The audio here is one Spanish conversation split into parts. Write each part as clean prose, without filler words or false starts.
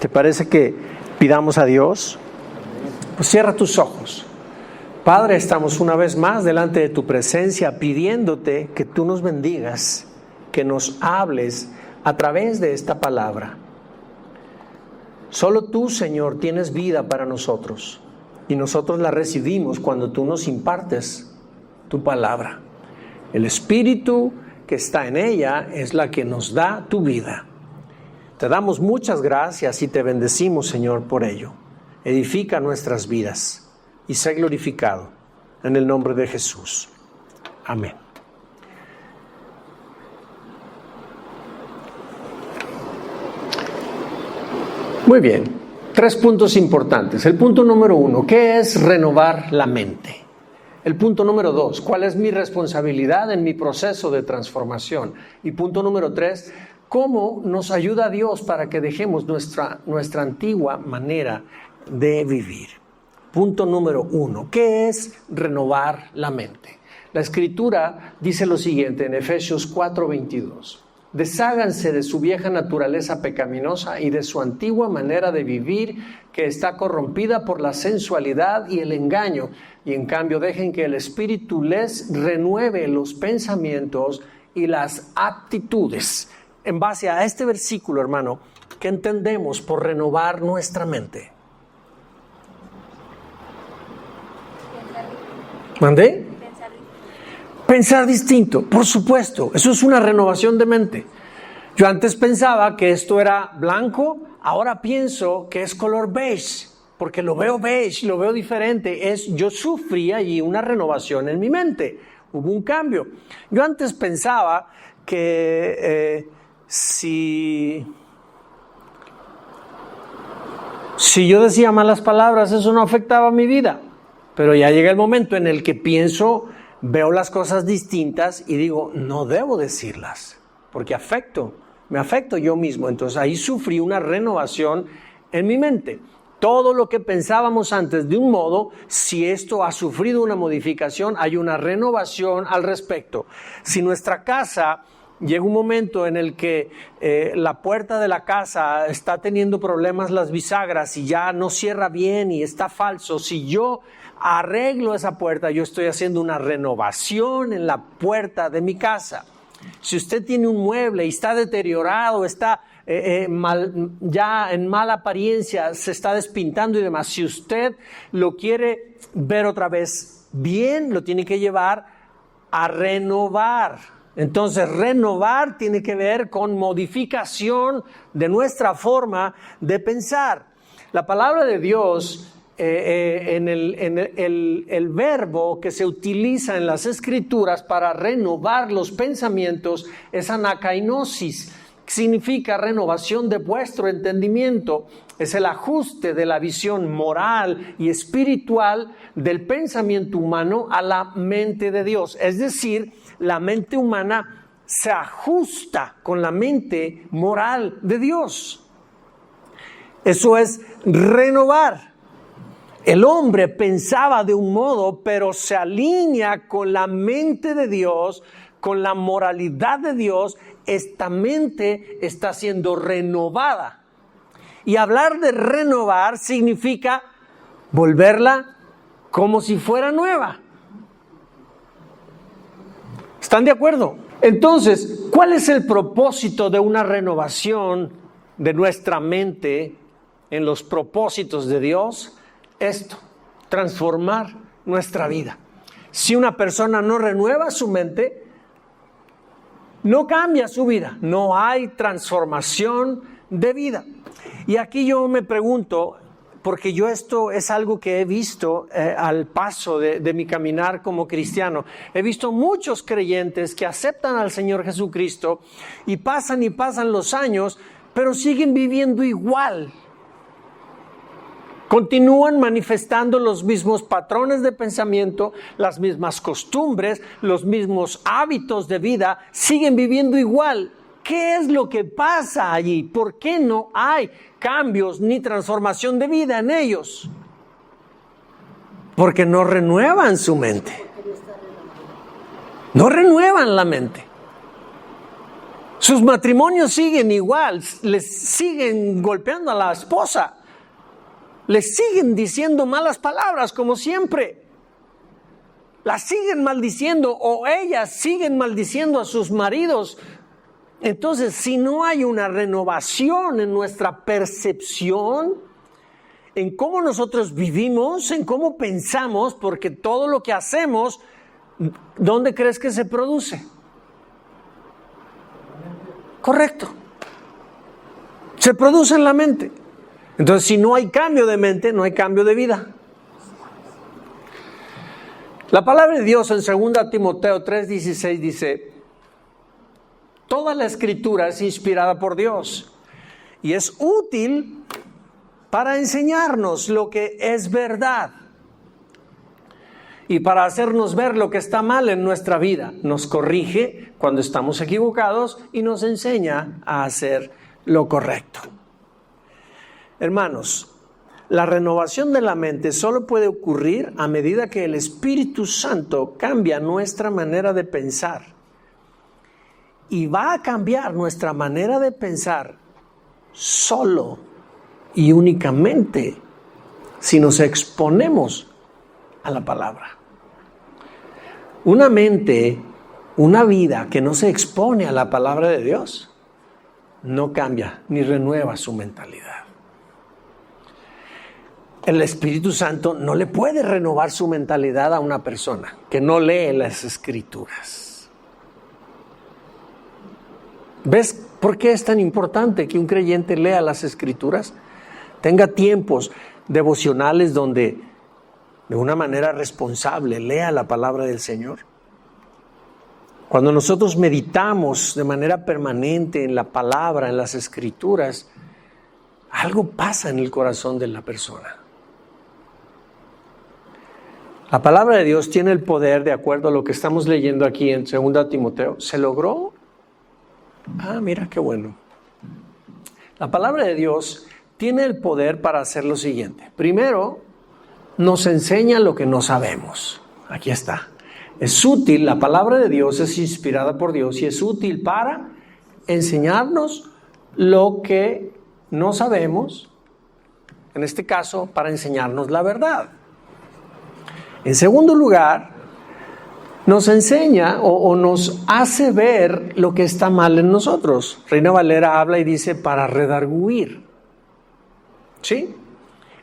¿Te parece que pidamos a Dios? Pues cierra tus ojos. Padre, estamos una vez más delante de tu presencia pidiéndote que tú nos bendigas, que nos hables a través de esta palabra. Solo tú, Señor, tienes vida para nosotros y nosotros la recibimos cuando tú nos impartes tu palabra. El Espíritu que está en ella es la que nos da tu vida. Te damos muchas gracias y te bendecimos, Señor, por ello. Edifica nuestras vidas y sé glorificado en el nombre de Jesús. Amén. Muy bien, 3 puntos importantes. El punto número 1, ¿qué es renovar la mente? El punto número 2, ¿cuál es mi responsabilidad en mi proceso de transformación? Y punto número 3, ¿cómo nos ayuda Dios para que dejemos nuestra antigua manera de vivir? Punto número 1, ¿qué es renovar la mente? La Escritura dice lo siguiente en Efesios 4:22. Desháganse de su vieja naturaleza pecaminosa y de su antigua manera de vivir que está corrompida por la sensualidad y el engaño, y en cambio dejen que el Espíritu les renueve los pensamientos y las actitudes. En base a este versículo, hermano, ¿qué entendemos por renovar nuestra mente? ¿Mandé? Pensar distinto, por supuesto, eso es una renovación de mente. Yo antes pensaba que esto era blanco, ahora pienso que es color beige, porque lo veo beige, lo veo diferente. Yo sufrí allí una renovación en mi mente, hubo un cambio. Yo antes pensaba que si yo decía malas palabras, eso no afectaba mi vida, pero ya llega el momento en el que pienso, veo las cosas distintas y digo, no debo decirlas, porque me afecto yo mismo. Entonces ahí sufrí una renovación en mi mente. Todo lo que pensábamos antes de un modo, si esto ha sufrido una modificación, hay una renovación al respecto. Si nuestra casa llega un momento en el que la puerta de la casa está teniendo problemas, las bisagras, y ya no cierra bien y está falso, si yo arreglo esa puerta, yo estoy haciendo una renovación en la puerta de mi casa. Si usted tiene un mueble y está deteriorado, está ya en mala apariencia, se está despintando y demás, si usted lo quiere ver otra vez bien, lo tiene que llevar a renovar. Entonces, renovar tiene que ver con modificación de nuestra forma de pensar. La palabra de Dios, en el verbo que se utiliza en las Escrituras para renovar los pensamientos es anakainosis. Significa renovación de vuestro entendimiento. Es el ajuste de la visión moral y espiritual del pensamiento humano a la mente de Dios. Es decir, la mente humana se ajusta con la mente moral de Dios. Eso es renovar. El hombre pensaba de un modo, pero se alinea con la mente de Dios, con la moralidad de Dios. Esta mente está siendo renovada. Y hablar de renovar significa volverla como si fuera nueva. ¿Están de acuerdo? Entonces, ¿cuál es el propósito de una renovación de nuestra mente en los propósitos de Dios? Esto, transformar nuestra vida. Si una persona no renueva su mente, no cambia su vida, no hay transformación de vida. Y aquí yo me pregunto, porque yo esto es algo que he visto al paso de mi caminar como cristiano. He visto muchos creyentes que aceptan al Señor Jesucristo y pasan los años, pero siguen viviendo igual. Continúan manifestando los mismos patrones de pensamiento, las mismas costumbres, los mismos hábitos de vida, siguen viviendo igual. ¿Qué es lo que pasa allí? ¿Por qué no hay cambios ni transformación de vida en ellos? Porque no renuevan su mente. No renuevan la mente. Sus matrimonios siguen igual, les siguen golpeando a la esposa, les siguen diciendo malas palabras como siempre, las siguen maldiciendo o ellas siguen maldiciendo a sus maridos. Entonces, si no hay una renovación en nuestra percepción, en cómo nosotros vivimos, en cómo pensamos, porque todo lo que hacemos, ¿dónde crees que se produce? Correcto. Se produce en la mente. Entonces, si no hay cambio de mente, no hay cambio de vida. La palabra de Dios en 2 Timoteo 3:16 dice: toda la escritura es inspirada por Dios y es útil para enseñarnos lo que es verdad y para hacernos ver lo que está mal en nuestra vida. Nos corrige cuando estamos equivocados y nos enseña a hacer lo correcto. Hermanos, la renovación de la mente solo puede ocurrir a medida que el Espíritu Santo cambia nuestra manera de pensar. Y va a cambiar nuestra manera de pensar solo y únicamente si nos exponemos a la palabra. Una mente, una vida que no se expone a la palabra de Dios, no cambia ni renueva su mentalidad. El Espíritu Santo no le puede renovar su mentalidad a una persona que no lee las Escrituras. ¿Ves por qué es tan importante que un creyente lea las Escrituras? Tenga tiempos devocionales donde de una manera responsable lea la palabra del Señor. Cuando nosotros meditamos de manera permanente en la palabra, en las Escrituras, algo pasa en el corazón de la persona. La palabra de Dios tiene el poder, de acuerdo a lo que estamos leyendo aquí en 2 Timoteo. ¿Se logró? Mira qué bueno. La palabra de Dios tiene el poder para hacer lo siguiente. Primero, nos enseña lo que no sabemos. Aquí está. Es útil, la palabra de Dios es inspirada por Dios y es útil para enseñarnos lo que no sabemos. En este caso, para enseñarnos la verdad. En segundo lugar, nos enseña o nos hace ver lo que está mal en nosotros. Reina Valera habla y dice para redarguir. ¿Sí?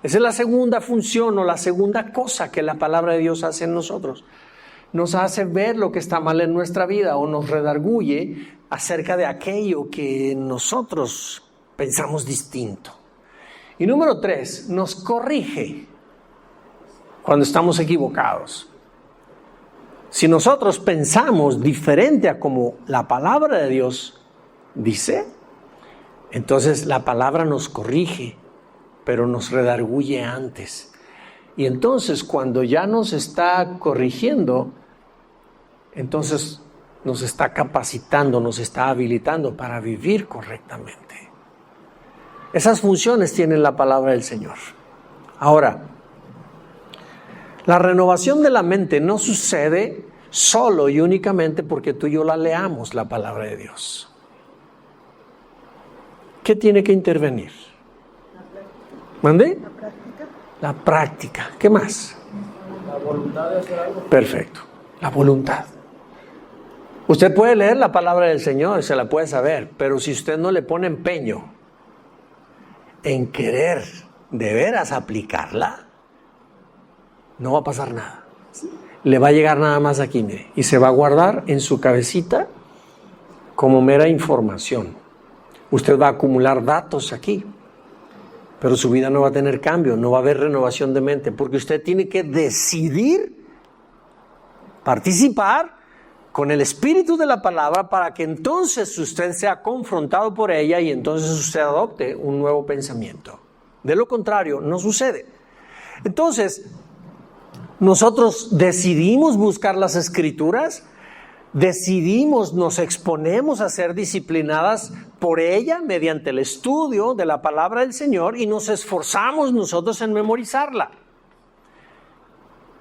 Esa es la segunda función o la segunda cosa que la palabra de Dios hace en nosotros. Nos hace ver lo que está mal en nuestra vida o nos redarguye acerca de aquello que nosotros pensamos distinto. Y número 3, nos corrige cuando estamos equivocados. Si nosotros pensamos diferente a como la palabra de Dios dice, entonces la palabra nos corrige, pero nos redarguye antes. Y entonces cuando ya nos está corrigiendo, entonces nos está capacitando, nos está habilitando para vivir correctamente. Esas funciones tiene la palabra del Señor. Ahora, la renovación de la mente no sucede solo y únicamente porque tú y yo la leamos, la palabra de Dios. ¿Qué tiene que intervenir? ¿Mande? La práctica. ¿Qué más? La voluntad de hacer algo. Perfecto. La voluntad. Usted puede leer la palabra del Señor, se la puede saber, pero si usted no le pone empeño en querer de veras aplicarla, no va a pasar nada. Le va a llegar nada más aquí, mire, y se va a guardar en su cabecita como mera información. Usted va a acumular datos aquí, pero su vida no va a tener cambio, no va a haber renovación de mente, porque usted tiene que decidir participar con el espíritu de la palabra para que entonces usted sea confrontado por ella y entonces usted adopte un nuevo pensamiento. De lo contrario, no sucede. Entonces, nosotros decidimos buscar las Escrituras, decidimos, nos exponemos a ser disciplinadas por ella mediante el estudio de la palabra del Señor y nos esforzamos nosotros en memorizarla.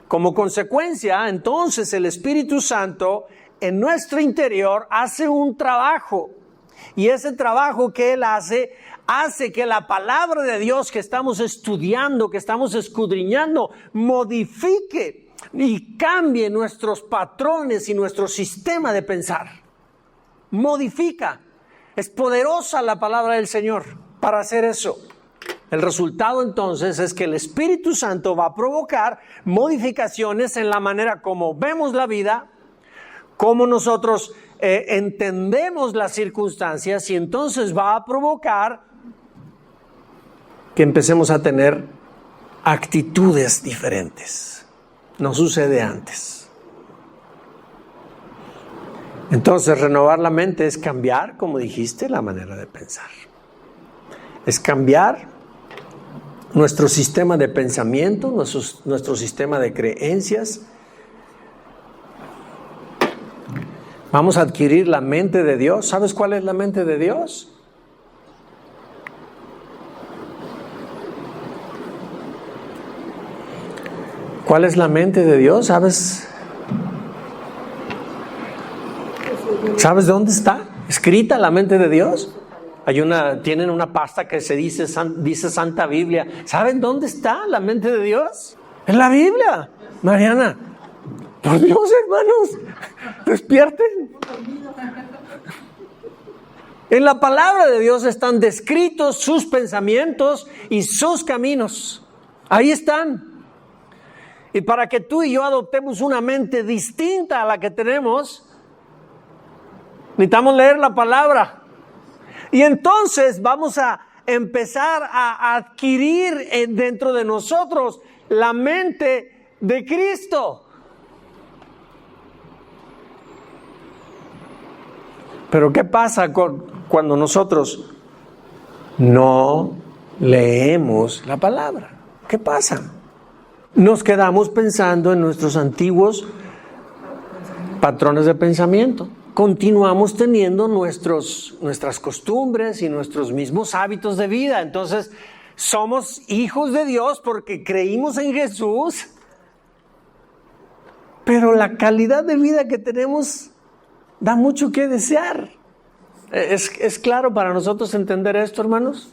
Como consecuencia, entonces el Espíritu Santo en nuestro interior hace un trabajo Y ese trabajo que Él hace que la palabra de Dios que estamos estudiando, que estamos escudriñando, modifique y cambie nuestros patrones y nuestro sistema de pensar. Modifica. Es poderosa la palabra del Señor para hacer eso. El resultado entonces es que el Espíritu Santo va a provocar modificaciones en la manera como vemos la vida, como nosotros entendemos las circunstancias, y entonces va a provocar que empecemos a tener actitudes diferentes. No sucede antes. Entonces, renovar la mente es cambiar, como dijiste, la manera de pensar. Es cambiar nuestro sistema de pensamiento, nuestro sistema de creencias. Vamos a adquirir la mente de Dios. ¿Sabes cuál es la mente de Dios? ¿Cuál es la mente de Dios? ¿Sabes dónde está escrita la mente de Dios? Tienen una pasta que dice Santa Biblia. ¿Saben dónde está la mente de Dios? En la Biblia. Mariana, por Dios, hermanos, despierten. En la palabra de Dios están descritos sus pensamientos y sus caminos. Ahí están. Y para que tú y yo adoptemos una mente distinta a la que tenemos, necesitamos leer la palabra. Y entonces vamos a empezar a adquirir dentro de nosotros la mente de Cristo. Pero ¿qué pasa cuando nosotros no leemos la palabra? ¿Qué pasa? Nos quedamos pensando en nuestros antiguos patrones de pensamiento. Continuamos teniendo nuestras costumbres y nuestros mismos hábitos de vida. Entonces, somos hijos de Dios porque creímos en Jesús, pero la calidad de vida que tenemos da mucho que desear. ¿Es claro para nosotros entender esto, hermanos?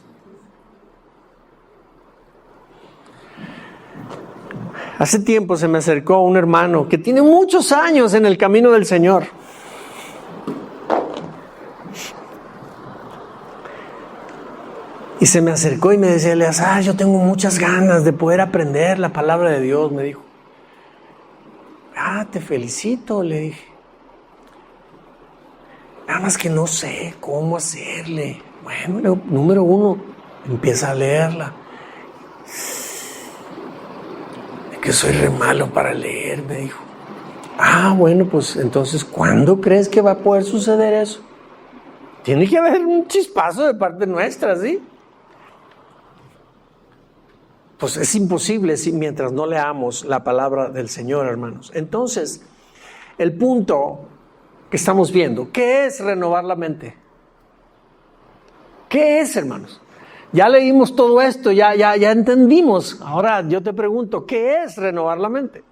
Hace tiempo se me acercó un hermano que tiene muchos años en el camino del Señor. Y se me acercó y me decía, Eleazar, yo tengo muchas ganas de poder aprender la palabra de Dios, me dijo. Te felicito, le dije. Nada más que no sé cómo hacerle. Bueno, número 1, empieza a leerla. Es que soy re malo para leer, me dijo. Bueno, pues entonces, ¿cuándo crees que va a poder suceder eso? Tiene que haber un chispazo de parte nuestra, ¿sí? Pues es imposible mientras no leamos la palabra del Señor, hermanos. Entonces, el punto que estamos viendo, ¿qué es renovar la mente? ¿Qué es, hermanos? Ya leímos todo esto, ya entendimos. Ahora yo te pregunto, ¿qué es renovar la mente?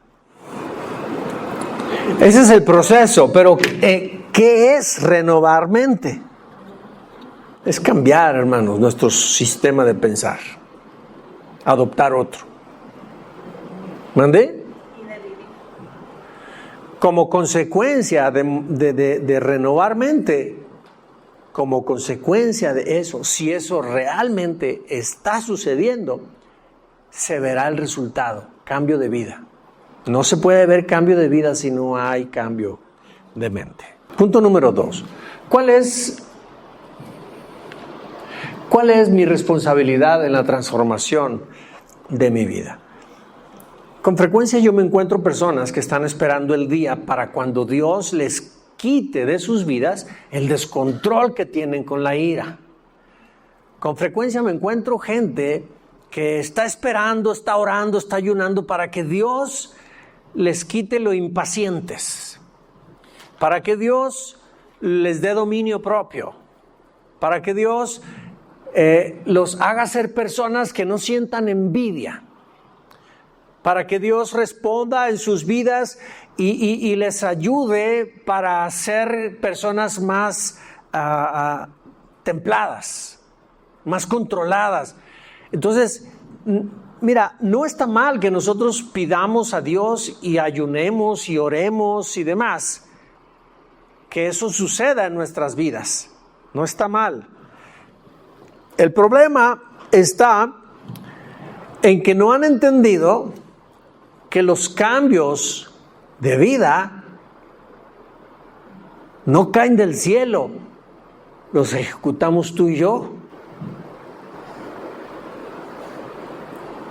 Ese es el proceso, pero ¿qué es renovar mente? Es cambiar, hermanos, nuestro sistema de pensar. Adoptar otro. ¿Mandé? Como consecuencia de renovar mente, como consecuencia de eso, si eso realmente está sucediendo, se verá el resultado, cambio de vida. No se puede ver cambio de vida si no hay cambio de mente. Punto número 2. ¿Cuál es mi responsabilidad en la transformación de mi vida? Con frecuencia yo me encuentro personas que están esperando el día para cuando Dios les quite de sus vidas el descontrol que tienen con la ira. Con frecuencia me encuentro gente que está esperando, está orando, está ayunando para que Dios les quite lo impacientes, para que Dios les dé dominio propio, para que Dios los haga ser personas que no sientan envidia, para que Dios responda en sus vidas y les ayude para ser personas más templadas, más controladas. Entonces, mira, no está mal que nosotros pidamos a Dios y ayunemos y oremos y demás, que eso suceda en nuestras vidas. No está mal. El problema está en que no han entendido que los cambios de vida no caen del cielo, los ejecutamos tú y yo.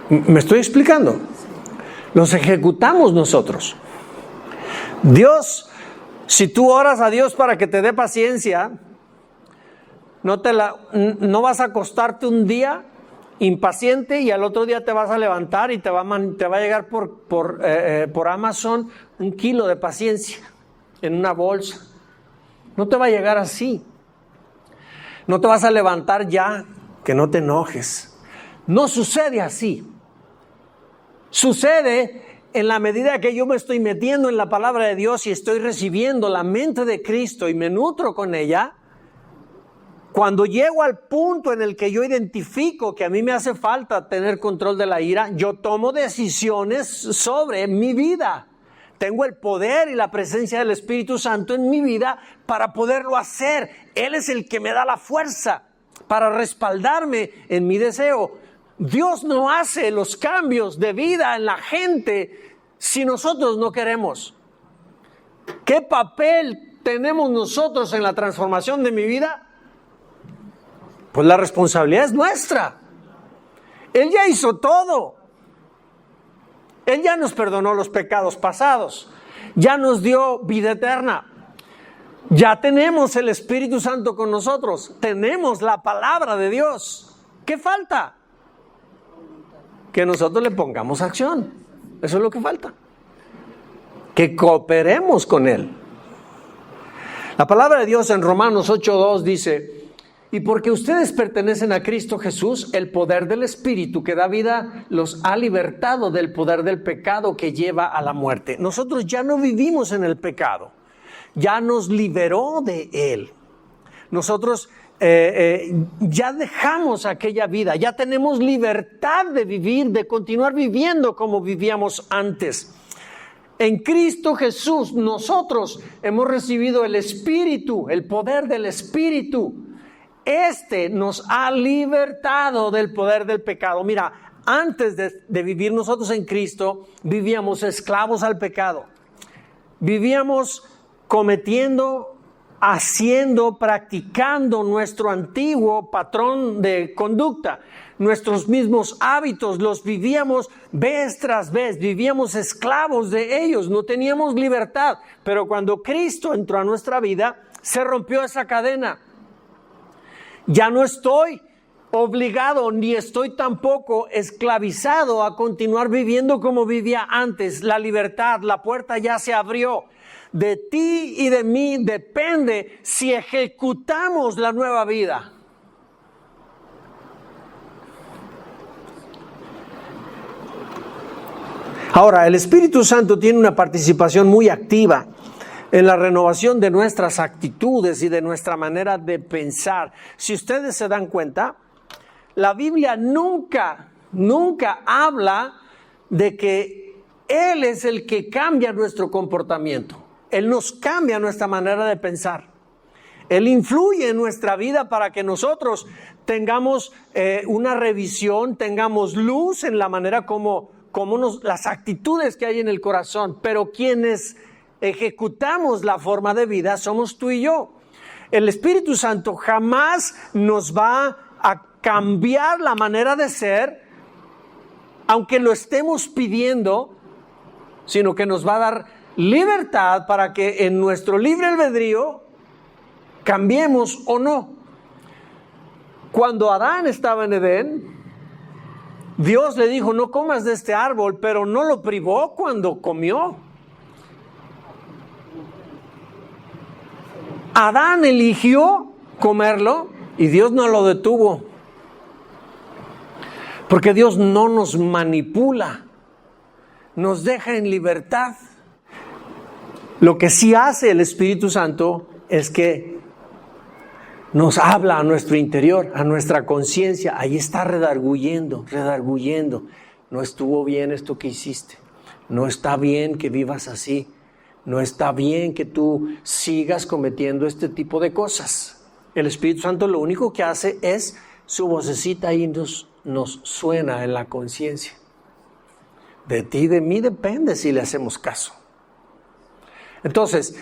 ¿Me estoy explicando? Los ejecutamos nosotros. Dios, si tú oras a Dios para que te dé paciencia, no vas a acostarte un día impaciente y al otro día te vas a levantar y te va a llegar por Amazon 1 kilo de paciencia en una bolsa. No te va a llegar así. No te vas a levantar ya, que no te enojes. No sucede así. Sucede en la medida que yo me estoy metiendo en la palabra de Dios y estoy recibiendo la mente de Cristo y me nutro con ella. Cuando llego al punto en el que yo identifico que a mí me hace falta tener control de la ira, yo tomo decisiones sobre mi vida. Tengo el poder y la presencia del Espíritu Santo en mi vida para poderlo hacer. Él es el que me da la fuerza para respaldarme en mi deseo. Dios no hace los cambios de vida en la gente si nosotros no queremos. ¿Qué papel tenemos nosotros en la transformación de mi vida? Pues la responsabilidad es nuestra. Él ya hizo todo. Él ya nos perdonó los pecados pasados. Ya nos dio vida eterna. Ya tenemos el Espíritu Santo con nosotros. Tenemos la palabra de Dios. ¿Qué falta? Que nosotros le pongamos acción. Eso es lo que falta. Que cooperemos con Él. La palabra de Dios en Romanos 8:2 dice: y porque ustedes pertenecen a Cristo Jesús, el poder del Espíritu que da vida los ha libertado del poder del pecado que lleva a la muerte. Nosotros ya no vivimos en el pecado, ya nos liberó de él. Nosotros ya dejamos aquella vida, ya tenemos libertad de vivir, de continuar viviendo como vivíamos antes. En Cristo Jesús nosotros hemos recibido el Espíritu, el poder del Espíritu. Este nos ha libertado del poder del pecado. Mira, antes de vivir nosotros en Cristo, vivíamos esclavos al pecado. Vivíamos cometiendo, haciendo, practicando nuestro antiguo patrón de conducta. Nuestros mismos hábitos los vivíamos vez tras vez, vivíamos esclavos de ellos, no teníamos libertad. Pero cuando Cristo entró a nuestra vida, se rompió esa cadena. Ya no estoy obligado ni estoy tampoco esclavizado a continuar viviendo como vivía antes. La libertad, la puerta ya se abrió. De ti y de mí depende si ejecutamos la nueva vida. Ahora, el Espíritu Santo tiene una participación muy activa en la renovación de nuestras actitudes y de nuestra manera de pensar. Si ustedes se dan cuenta, la Biblia nunca habla de que Él es el que cambia nuestro comportamiento. Él nos cambia nuestra manera de pensar. Él influye en nuestra vida para que nosotros tengamos una revisión, tengamos luz en la manera como las actitudes que hay en el corazón. Pero quienes ejecutamos la forma de vida somos tú y yo. El Espíritu Santo jamás nos va a cambiar la manera de ser, aunque lo estemos pidiendo, sino que nos va a dar libertad para que en nuestro libre albedrío cambiemos o no. Cuando Adán estaba en Edén, Dios le dijo: no comas de este árbol, pero no lo privó cuando comió. Adán eligió comerlo y Dios no lo detuvo. Porque Dios no nos manipula, nos deja en libertad. Lo que sí hace el Espíritu Santo es que nos habla a nuestro interior, a nuestra conciencia. Ahí está redarguyendo. No estuvo bien esto que hiciste. No está bien que vivas así. No está bien que tú sigas cometiendo este tipo de cosas. El Espíritu Santo lo único que hace es su vocecita ahí nos suena en la conciencia. De ti y de mí depende si le hacemos caso. Entonces,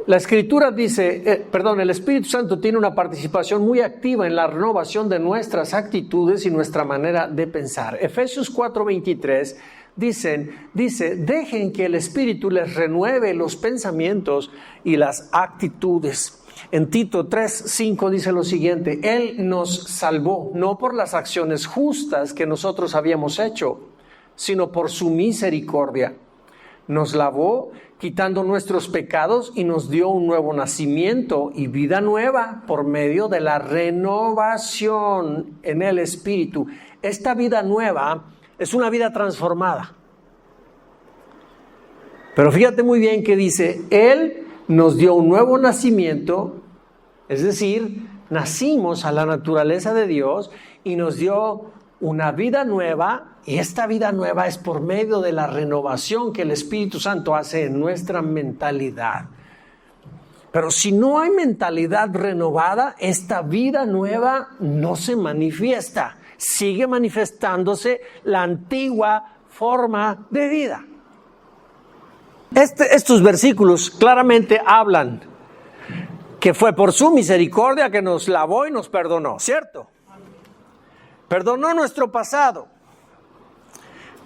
la Escritura dice, el Espíritu Santo tiene una participación muy activa en la renovación de nuestras actitudes y nuestra manera de pensar. Efesios 4:23 dice, dejen que el Espíritu les renueve los pensamientos y las actitudes. En Tito 3:5 dice lo siguiente, Él nos salvó, no por las acciones justas que nosotros habíamos hecho, sino por su misericordia. Nos lavó quitando nuestros pecados y nos dio un nuevo nacimiento y vida nueva por medio de la renovación en el Espíritu. Esta vida nueva es una vida transformada. Pero fíjate muy bien que dice, Él nos dio un nuevo nacimiento, es decir, nacimos a la naturaleza de Dios y nos dio una vida nueva, y esta vida nueva es por medio de la renovación que el Espíritu Santo hace en nuestra mentalidad. Pero si no hay mentalidad renovada, esta vida nueva no se manifiesta. Sigue manifestándose la antigua forma de vida. Estos versículos claramente hablan que fue por su misericordia que nos lavó y nos perdonó, ¿cierto? Perdonó nuestro pasado.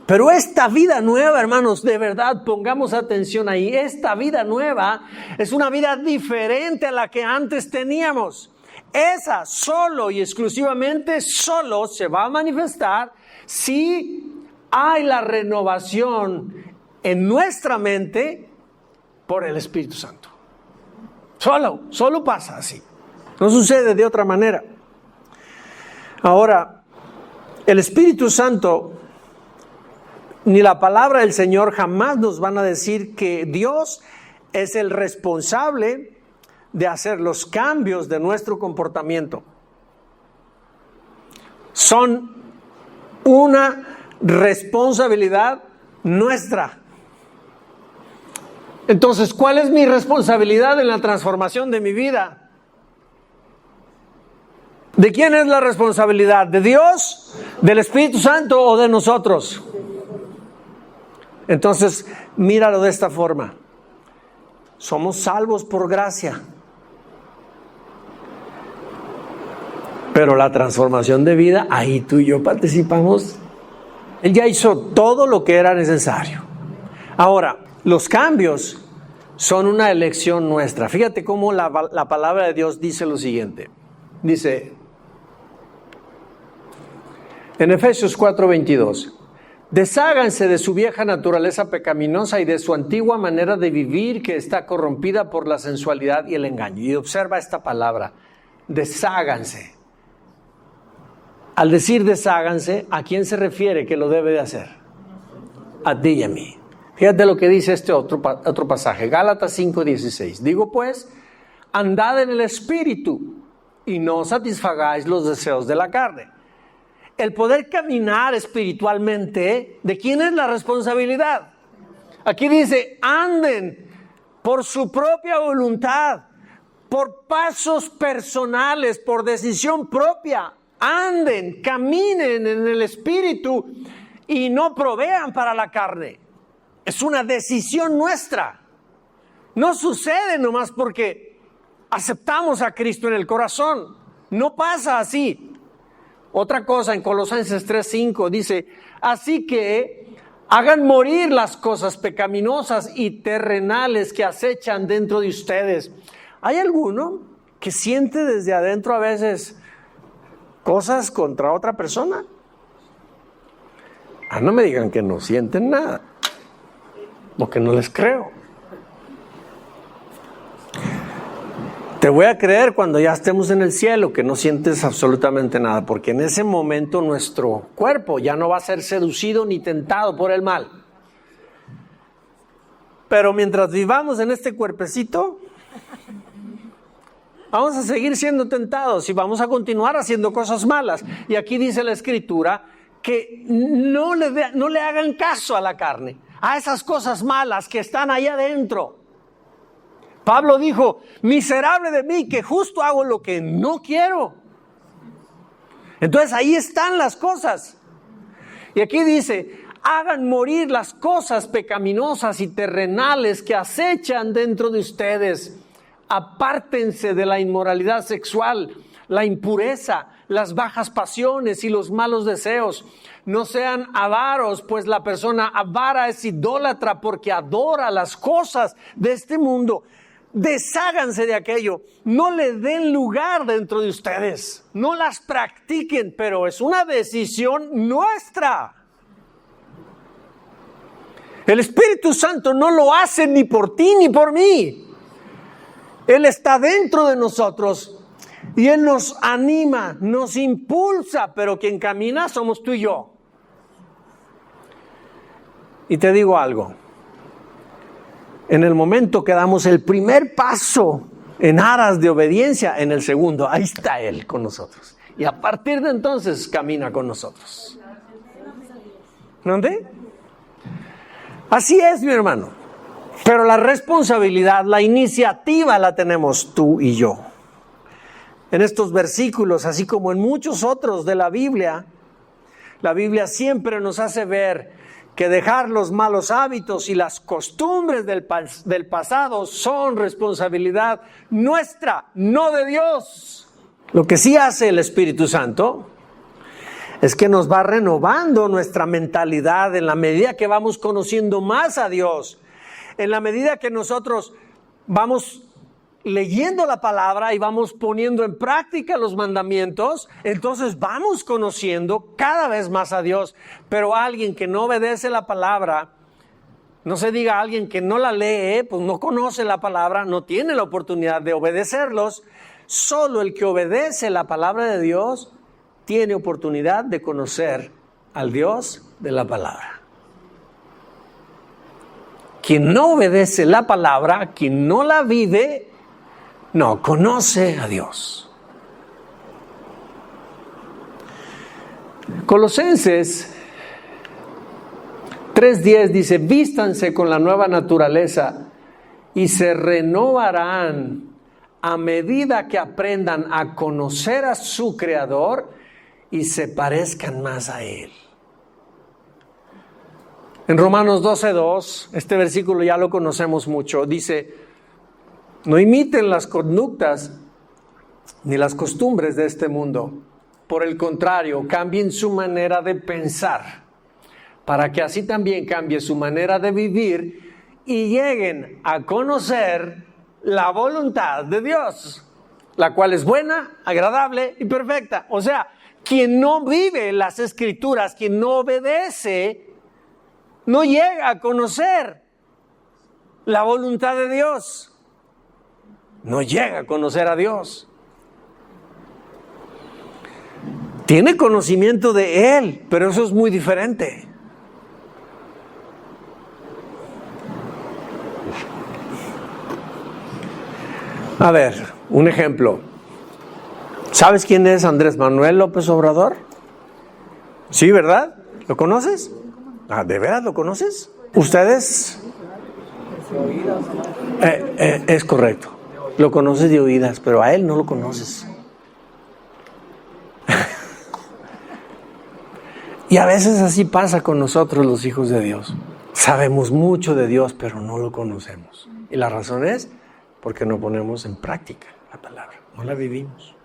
Pero esta vida nueva, hermanos, de verdad, pongamos atención ahí. Esta vida nueva es una vida diferente a la que antes teníamos. Esa solo y exclusivamente solo se va a manifestar si hay la renovación en nuestra mente por el Espíritu Santo. Solo pasa así. No sucede de otra manera. Ahora, el Espíritu Santo ni la palabra del Señor jamás nos van a decir que Dios es el responsable de hacer los cambios de nuestro comportamiento. Son una responsabilidad nuestra. Entonces, ¿cuál es mi responsabilidad en la transformación de mi vida? ¿De quién es la responsabilidad? ¿De Dios, del Espíritu Santo o de nosotros? Entonces, míralo de esta forma. Somos salvos por gracia. Pero la transformación de vida, ahí tú y yo participamos. Él ya hizo todo lo que era necesario. Ahora, los cambios son una elección nuestra. Fíjate cómo la palabra de Dios dice lo siguiente. Dice en Efesios 4:22, desháganse de su vieja naturaleza pecaminosa y de su antigua manera de vivir que está corrompida por la sensualidad y el engaño. Y observa esta palabra, desháganse. Al decir desháganse, ¿a quién se refiere que lo debe de hacer? A ti y a mí. Fíjate lo que dice este otro pasaje, Gálatas 5:16. Digo pues, andad en el Espíritu y no satisfagáis los deseos de la carne. El poder caminar espiritualmente, ¿de quién es la responsabilidad? Aquí dice, anden por su propia voluntad, por pasos personales, por decisión propia. Anden, caminen en el Espíritu y no provean para la carne. Es una decisión nuestra. No sucede nomás porque aceptamos a Cristo en el corazón. No pasa así. Otra cosa en Colosenses 3:5 dice, así que hagan morir las cosas pecaminosas y terrenales que acechan dentro de ustedes. ¿Hay alguno que siente desde adentro a veces cosas contra otra persona? No me digan que no sienten nada, porque no les creo. Te voy a creer cuando ya estemos en el cielo que no sientes absolutamente nada, porque en ese momento nuestro cuerpo ya no va a ser seducido ni tentado por el mal. Pero mientras vivamos en este cuerpecito, Vamos a seguir siendo tentados y vamos a continuar haciendo cosas malas. Y aquí dice la Escritura que no le hagan caso a la carne, a esas cosas malas que están ahí adentro. Pablo dijo, miserable de mí, que justo hago lo que no quiero. Entonces ahí están las cosas. Y aquí dice, hagan morir las cosas pecaminosas y terrenales que acechan dentro de ustedes. Apártense de la inmoralidad sexual, la impureza, las bajas pasiones y los malos deseos. No sean avaros, pues la persona avara es idólatra porque adora las cosas de este mundo. Desháganse de aquello, no le den lugar dentro de ustedes, no las practiquen, pero es una decisión nuestra. El Espíritu Santo no lo hace ni por ti ni por mí. Él está dentro de nosotros y Él nos anima, nos impulsa, pero quien camina somos tú y yo. Y te digo algo. En el momento que damos el primer paso en aras de obediencia, en el segundo, ahí está Él con nosotros. Y a partir de entonces camina con nosotros. ¿Dónde? Así es, mi hermano. Pero la responsabilidad, la iniciativa la tenemos tú y yo. En estos versículos, así como en muchos otros de la Biblia siempre nos hace ver que dejar los malos hábitos y las costumbres del pasado son responsabilidad nuestra, no de Dios. Lo que sí hace el Espíritu Santo es que nos va renovando nuestra mentalidad en la medida que vamos conociendo más a Dios, en la medida que nosotros vamos leyendo la palabra y vamos poniendo en práctica los mandamientos, entonces vamos conociendo cada vez más a Dios. Pero alguien que no obedece la palabra, no se diga alguien que no la lee, pues no conoce la palabra, no tiene la oportunidad de obedecerlos. Solo el que obedece la palabra de Dios tiene oportunidad de conocer al Dios de la palabra. Quien no obedece la palabra, quien no la vive, no conoce a Dios. Colosenses 3:10 dice, vístanse con la nueva naturaleza y se renovarán a medida que aprendan a conocer a su Creador y se parezcan más a Él. En Romanos 12:2, este versículo ya lo conocemos mucho, dice, no imiten las conductas ni las costumbres de este mundo. Por el contrario, cambien su manera de pensar, para que así también cambie su manera de vivir y lleguen a conocer la voluntad de Dios, la cual es buena, agradable y perfecta. O sea, quien no vive las Escrituras, quien no obedece, no llega a conocer la voluntad de Dios. No llega a conocer a Dios. Tiene conocimiento de Él, pero eso es muy diferente. A ver, un ejemplo. ¿Sabes quién es Andrés Manuel López Obrador? Sí, ¿verdad? ¿Lo conoces? Ah, ¿de verdad lo conoces? ¿Ustedes? Es correcto. Lo conoces de oídas, pero a él no lo conoces. Y a veces así pasa con nosotros los hijos de Dios. Sabemos mucho de Dios, pero no lo conocemos. Y la razón es porque no ponemos en práctica la palabra, no la vivimos.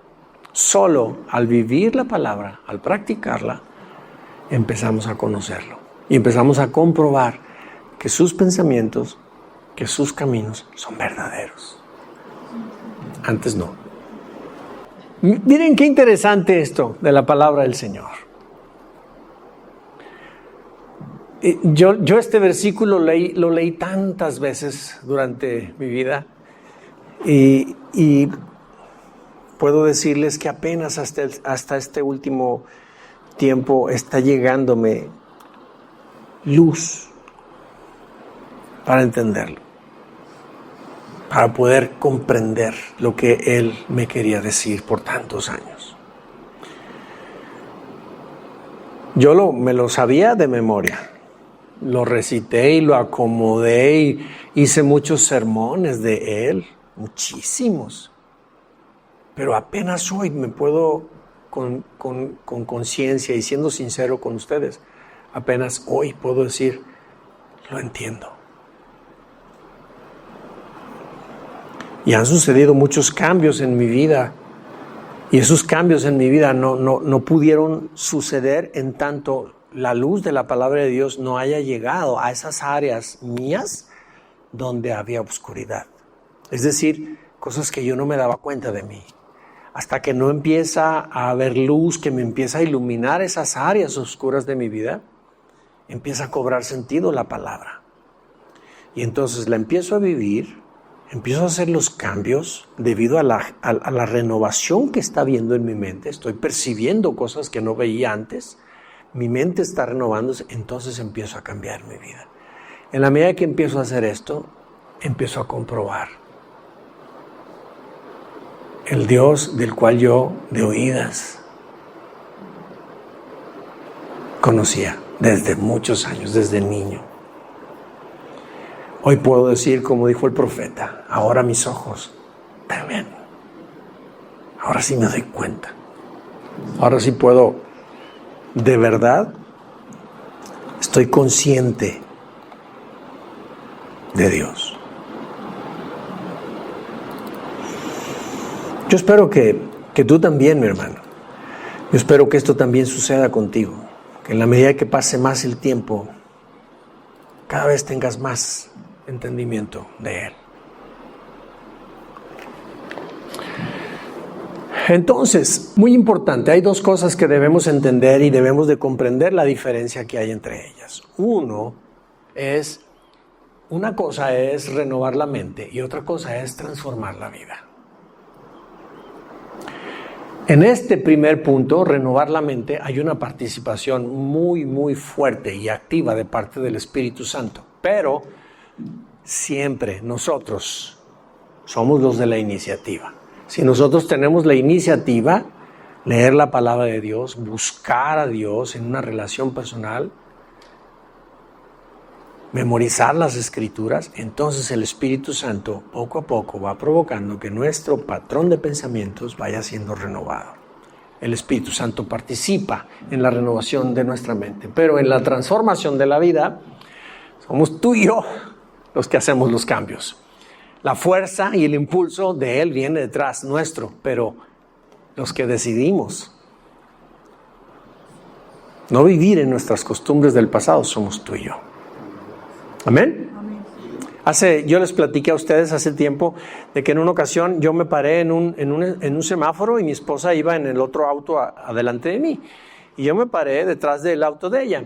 Solo al vivir la palabra, al practicarla, empezamos a conocerlo. Y empezamos a comprobar que sus pensamientos, que sus caminos son verdaderos. Antes no. Miren qué interesante esto de la palabra del Señor. Yo este versículo lo leí tantas veces durante mi vida y puedo decirles que apenas hasta este último tiempo está llegándome luz para entenderlo. para poder comprender lo que Él me quería decir por tantos años. Yo me lo sabía de memoria. Lo recité y lo acomodé y hice muchos sermones de Él, muchísimos. Pero apenas hoy me puedo, con conciencia y siendo sincero con ustedes, apenas hoy puedo decir, lo entiendo. Y han sucedido muchos cambios en mi vida. Y esos cambios en mi vida no pudieron suceder en tanto la luz de la palabra de Dios no haya llegado a esas áreas mías donde había oscuridad. Es decir, cosas que yo no me daba cuenta de mí. Hasta que no empieza a haber luz que me empieza a iluminar esas áreas oscuras de mi vida, empieza a cobrar sentido la palabra. Y entonces la empiezo a vivir, empiezo a hacer los cambios debido a la renovación que está habiendo en mi mente. Estoy percibiendo cosas que no veía antes. Mi mente está renovándose, entonces empiezo a cambiar mi vida. En la medida que empiezo a hacer esto, empiezo a comprobar el Dios del cual yo de oídas conocía desde muchos años, desde niño. Hoy puedo decir, como dijo el profeta, ahora mis ojos te ven. Ahora sí me doy cuenta. Ahora sí puedo, de verdad, estoy consciente de Dios. Yo espero que tú también, mi hermano. Yo espero que esto también suceda contigo. Que en la medida que pase más el tiempo, cada vez tengas más entendimiento de Él. Entonces, muy importante, hay dos cosas que debemos entender y debemos de comprender la diferencia que hay entre ellas. Una cosa es renovar la mente y otra cosa es transformar la vida. En este primer punto, renovar la mente, hay una participación muy, muy fuerte y activa de parte del Espíritu Santo. Pero siempre nosotros somos los de la iniciativa. Si nosotros tenemos la iniciativa, leer la palabra de Dios, buscar a Dios en una relación personal, memorizar las Escrituras, entonces el Espíritu Santo poco a poco va provocando que nuestro patrón de pensamientos vaya siendo renovado. El Espíritu Santo participa en la renovación de nuestra mente, pero en la transformación de la vida somos tú y yo los que hacemos los cambios. La fuerza y el impulso de Él viene detrás nuestro, pero los que decidimos no vivir en nuestras costumbres del pasado somos tú y yo. ¿Amén? Yo les platiqué a ustedes hace tiempo de que en una ocasión yo me paré en un semáforo y mi esposa iba en el otro auto adelante de mí. Y yo me paré detrás del auto de ella.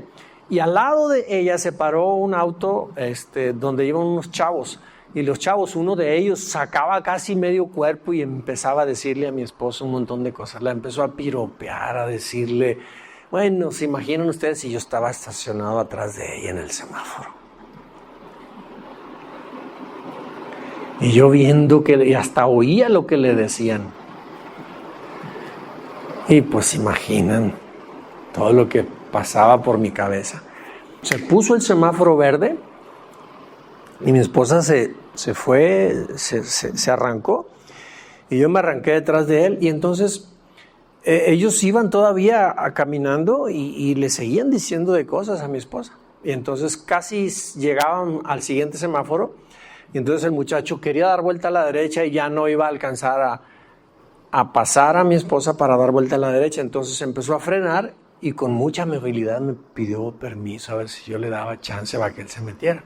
Y al lado de ella se paró un auto donde iban unos chavos. Y los chavos, uno de ellos sacaba casi medio cuerpo y empezaba a decirle a mi esposa un montón de cosas. La empezó a piropear, a decirle, bueno, ¿se imaginan ustedes si yo estaba estacionado atrás de ella en el semáforo? Y yo viendo y hasta oía lo que le decían. Y pues imaginan todo lo que pasaba por mi cabeza. Se puso el semáforo verde y mi esposa se fue, se arrancó y yo me arranqué detrás de él y entonces ellos iban todavía caminando y le seguían diciendo de cosas a mi esposa. Y entonces casi llegaban al siguiente semáforo y entonces el muchacho quería dar vuelta a la derecha y ya no iba a alcanzar a pasar a mi esposa para dar vuelta a la derecha. Entonces empezó a frenar y con mucha amabilidad me pidió permiso a ver si yo le daba chance para que él se metiera.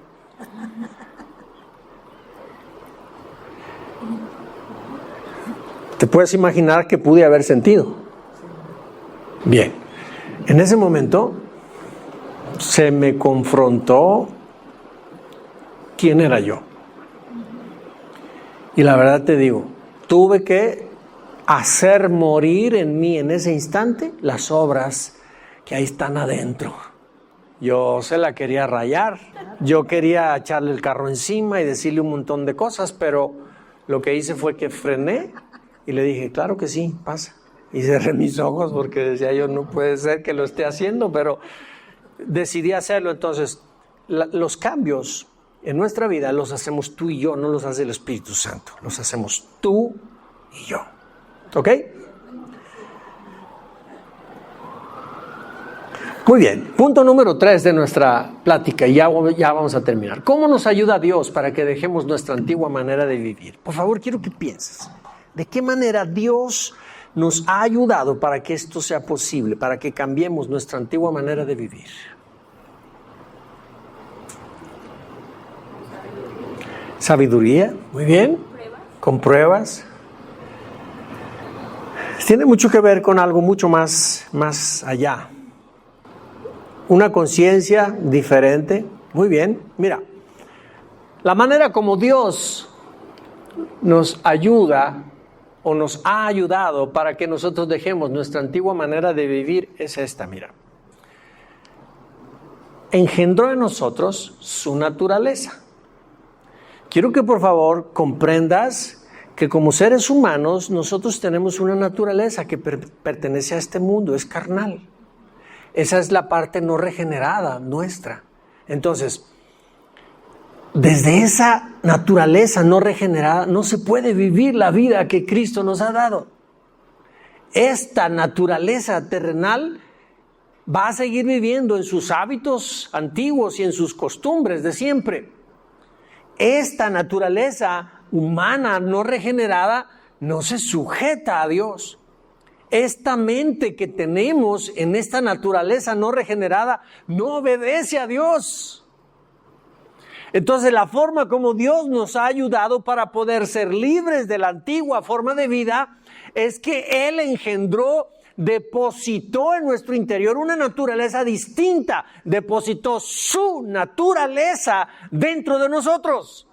¿Te puedes imaginar qué pude haber sentido? Bien, en ese momento se me confrontó quién era yo. Y la verdad te digo, tuve que hacer morir en mí en ese instante las obras que ahí están adentro. Yo se la quería rayar, yo quería echarle el carro encima y decirle un montón de cosas, pero Lo que hice fue que frené y le dije, claro que sí, pasa. Y cerré mis ojos porque decía yo, no puede ser que lo esté haciendo, pero decidí hacerlo. Entonces, los cambios en nuestra vida los hacemos tú y yo, no los hace el Espíritu Santo. Los hacemos tú y yo. ¿Ok? Muy bien, punto número 3 de nuestra plática, y ya vamos a terminar. ¿Cómo nos ayuda Dios para que dejemos nuestra antigua manera de vivir? Por favor, quiero que pienses. ¿De qué manera Dios nos ha ayudado para que esto sea posible, para que cambiemos nuestra antigua manera de vivir? Sabiduría, muy bien. Con pruebas. Tiene mucho que ver con algo mucho más allá. Una conciencia diferente. Muy bien. Mira, la manera como Dios nos ayuda o nos ha ayudado para que nosotros dejemos nuestra antigua manera de vivir es esta, mira. Engendró en nosotros su naturaleza. Quiero que por favor comprendas que como seres humanos nosotros tenemos una naturaleza que pertenece a este mundo, es carnal. Esa es la parte no regenerada nuestra. Entonces, desde esa naturaleza no regenerada no se puede vivir la vida que Cristo nos ha dado. Esta naturaleza terrenal va a seguir viviendo en sus hábitos antiguos y en sus costumbres de siempre. Esta naturaleza humana no regenerada no se sujeta a Dios. Esta mente que tenemos en esta naturaleza no regenerada no obedece a Dios. Entonces la forma como Dios nos ha ayudado para poder ser libres de la antigua forma de vida es que Él engendró, depositó en nuestro interior una naturaleza distinta, depositó su naturaleza dentro de nosotros.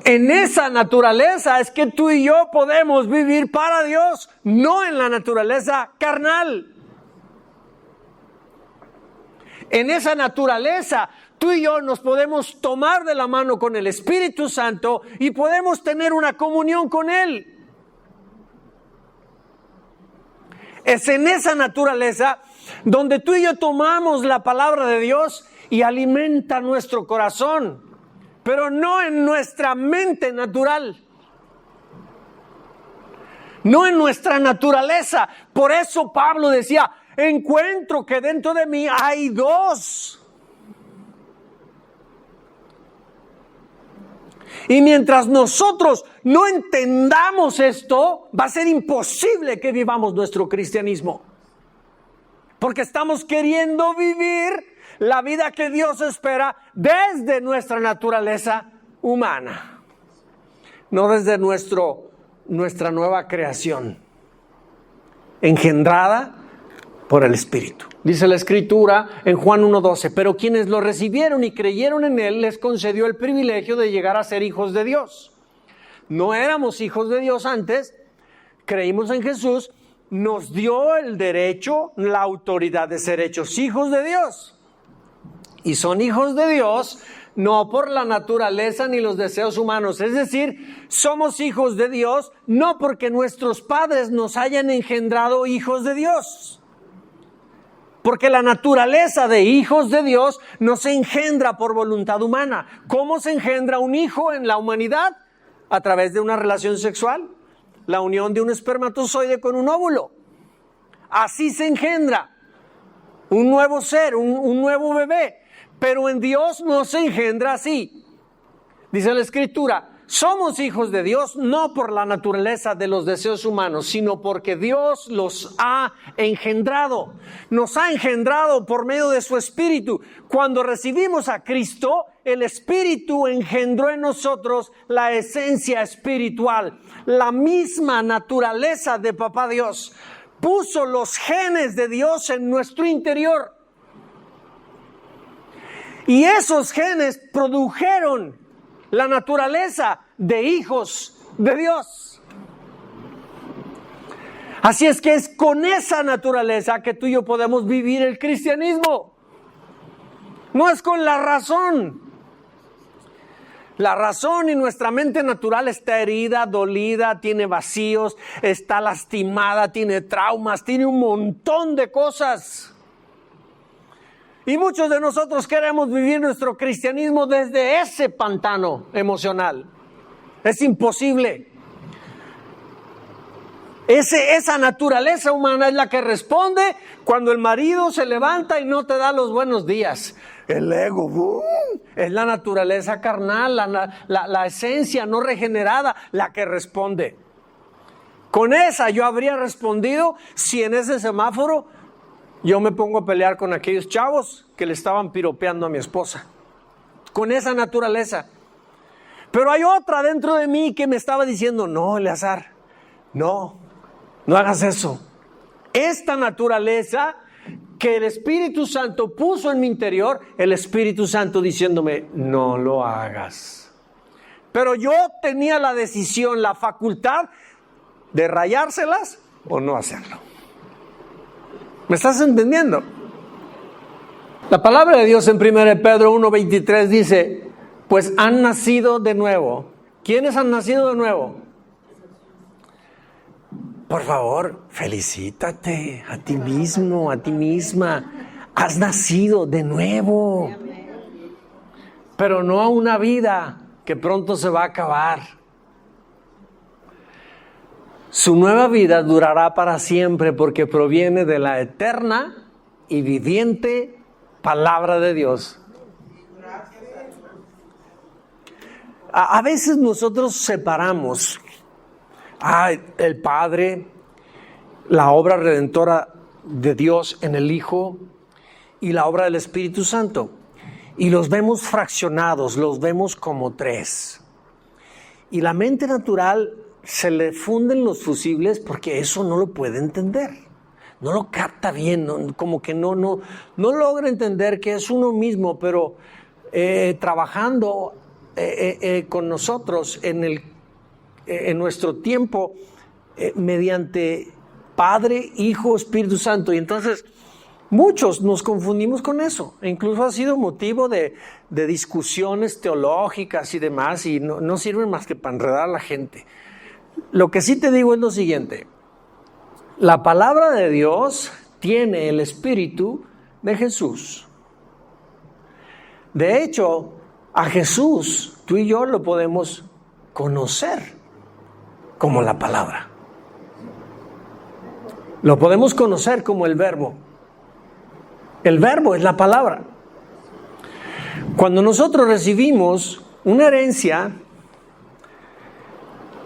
En esa naturaleza es que tú y yo podemos vivir para Dios, no en la naturaleza carnal. En esa naturaleza, tú y yo nos podemos tomar de la mano con el Espíritu Santo y podemos tener una comunión con Él. Es en esa naturaleza donde tú y yo tomamos la palabra de Dios y alimenta nuestro corazón, pero no en nuestra mente natural, no en nuestra naturaleza. Por eso Pablo decía, encuentro que dentro de mí hay dos. Y mientras nosotros no entendamos esto, va a ser imposible que vivamos nuestro cristianismo. Porque estamos queriendo vivir la vida que Dios espera desde nuestra naturaleza humana, no desde nuestra nueva creación, engendrada por el Espíritu. Dice la Escritura en Juan 1:12, pero quienes lo recibieron y creyeron en Él, les concedió el privilegio de llegar a ser hijos de Dios. No éramos hijos de Dios antes, creímos en Jesús, nos dio el derecho, la autoridad de ser hechos hijos de Dios. Y son hijos de Dios no por la naturaleza ni los deseos humanos. Es decir, somos hijos de Dios no porque nuestros padres nos hayan engendrado hijos de Dios. Porque la naturaleza de hijos de Dios no se engendra por voluntad humana. ¿Cómo se engendra un hijo en la humanidad? A través de una relación sexual. La unión de un espermatozoide con un óvulo. Así se engendra un nuevo ser, un nuevo bebé. Pero en Dios no se engendra así. Dice la Escritura, somos hijos de Dios no por la naturaleza de los deseos humanos, sino porque Dios los ha engendrado. Nos ha engendrado por medio de su Espíritu. Cuando recibimos a Cristo, el Espíritu engendró en nosotros la esencia espiritual, la misma naturaleza de Papá Dios. Puso los genes de Dios en nuestro interior. Y esos genes produjeron la naturaleza de hijos de Dios. Así es que es con esa naturaleza que tú y yo podemos vivir el cristianismo. No es con la razón. La razón y nuestra mente natural está herida, dolida, tiene vacíos, está lastimada, tiene traumas, tiene un montón de cosas. Y muchos de nosotros queremos vivir nuestro cristianismo desde ese pantano emocional. Es imposible. Esa naturaleza humana es la que responde cuando el marido se levanta y no te da los buenos días. El ego, es la naturaleza carnal, la esencia no regenerada la que responde. Con esa yo habría respondido si en ese semáforo yo me pongo a pelear con aquellos chavos que le estaban piropeando a mi esposa. Con esa naturaleza. Pero hay otra dentro de mí que me estaba diciendo, no, Eleazar, no hagas eso. Esta naturaleza que el Espíritu Santo puso en mi interior, el Espíritu Santo diciéndome, no lo hagas. Pero yo tenía la decisión, la facultad de rayárselas o no hacerlo. ¿Me estás entendiendo? La palabra de Dios en 1 Pedro 1:23 dice, pues han nacido de nuevo. ¿Quiénes han nacido de nuevo? Por favor, felicítate a ti mismo, a ti misma. Has nacido de nuevo. Pero no a una vida que pronto se va a acabar. Su nueva vida durará para siempre porque proviene de la eterna y viviente palabra de Dios. A veces nosotros separamos el Padre, la obra redentora de Dios en el Hijo y la obra del Espíritu Santo. Y los vemos fraccionados, los vemos como tres. Y la mente natural se le funden los fusibles porque eso no lo puede entender. No lo capta bien, como que no logra entender que es uno mismo, pero trabajando con nosotros en nuestro tiempo mediante Padre, Hijo, Espíritu Santo. Y entonces muchos nos confundimos con eso. E incluso ha sido motivo de discusiones teológicas y demás, y no sirven más que para enredar a la gente. Lo que sí te digo es lo siguiente. La palabra de Dios tiene el Espíritu de Jesús. De hecho, a Jesús, tú y yo lo podemos conocer como la palabra. Lo podemos conocer como el verbo. El verbo es la palabra. Cuando nosotros recibimos una herencia,